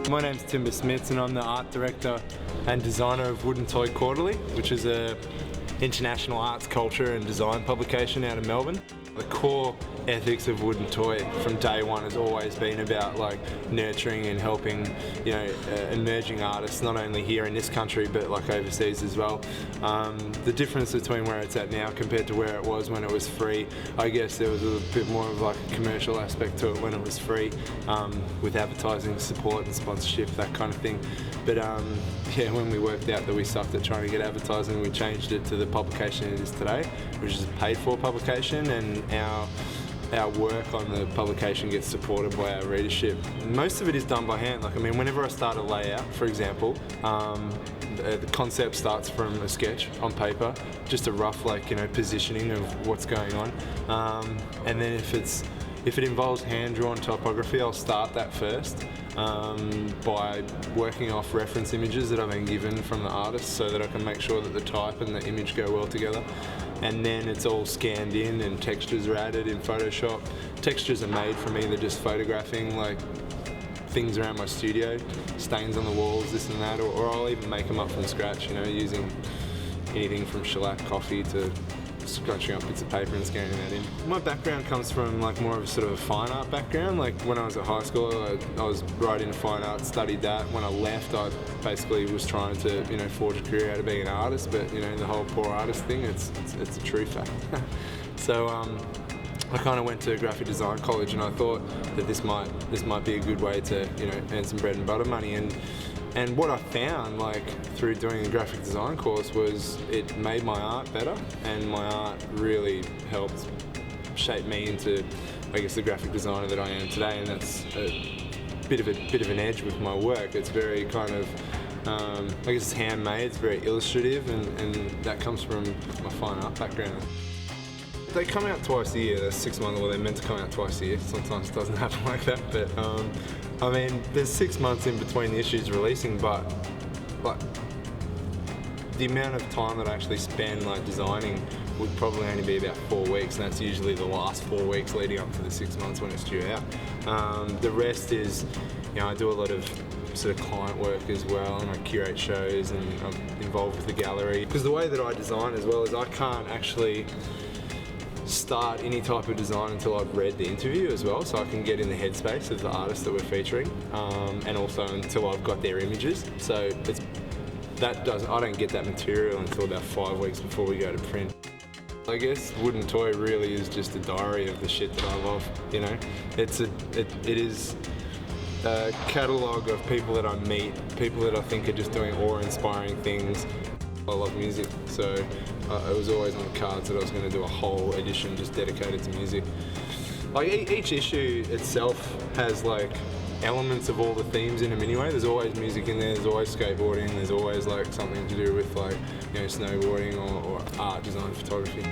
My name's Timba Smits and I'm the art director and designer of Wooden Toy Quarterly, which is a international arts, culture and design publication out of Melbourne. The core ethics of Wooden Toy from day one has always been about like nurturing and helping, you know, emerging artists, not only here in this country but like overseas as well. The difference between where it's at now compared to where it was when it was free, I guess there was a bit more of like a commercial aspect to it when it was free, with advertising support and sponsorship, that kind of thing. But yeah, when we worked out that we sucked at trying to get advertising, we changed it to the publication it is today, which is a paid-for publication, and our work on the publication gets supported by our readership. Most of it is done by hand. Like, I mean, whenever I start a layout, for example, the concept starts from a sketch on paper, just a rough, like, you know, positioning of what's going on, and then if it involves hand-drawn typography, I'll start that first by working off reference images that I've been given from the artist so that I can make sure that the type and the image go well together. And then it's all scanned in and textures are added in Photoshop. Textures are made from either just photographing like things around my studio, stains on the walls, this and that, or I'll even make them up from scratch, you know, using anything from shellac coffee to scrunching up bits of paper and scanning that in. My background comes from like more of a sort of a fine art background. Like when I was at high school, I was right into fine art, studied that. When I left, I basically was trying to, you know, forge a career out of being an artist, but you know, the whole poor artist thing, it's a true fact. So I kind of went to graphic design college and I thought that this might be a good way to, you know, earn some bread and butter money. And what I found, like, through doing a graphic design course was it made my art better, and my art really helped shape me into, I guess, the graphic designer that I am today. And that's a bit of an edge with my work. It's very kind of, I guess it's handmade, it's very illustrative, and that comes from my fine art background. They come out twice a year. They're 6 months, well, they're meant to come out twice a year. Sometimes it doesn't happen like that, but I mean, there's 6 months in between the issues releasing, but the amount of time that I actually spend like designing would probably only be about 4 weeks, and that's usually the last 4 weeks leading up to the 6 months when it's due out. The rest is, you know, I do a lot of sort of client work as well, and I curate shows, and I'm involved with the gallery. Because the way that I design as well is I can't actually start any type of design until I've read the interview as well, so I can get in the headspace of the artist that we're featuring, and also until I've got their images. So I don't get that material until about 5 weeks before we go to print. I guess Wooden Toy really is just a diary of the shit that I love, you know. It is a catalogue of people that I meet, people that I think are just doing awe-inspiring things. I love music, so it was always on the cards that I was going to do a whole edition just dedicated to music. Like each issue itself has like elements of all the themes in them anyway. There's always music in there, there's always skateboarding, there's always like something to do with like, you know, snowboarding or art, design, photography.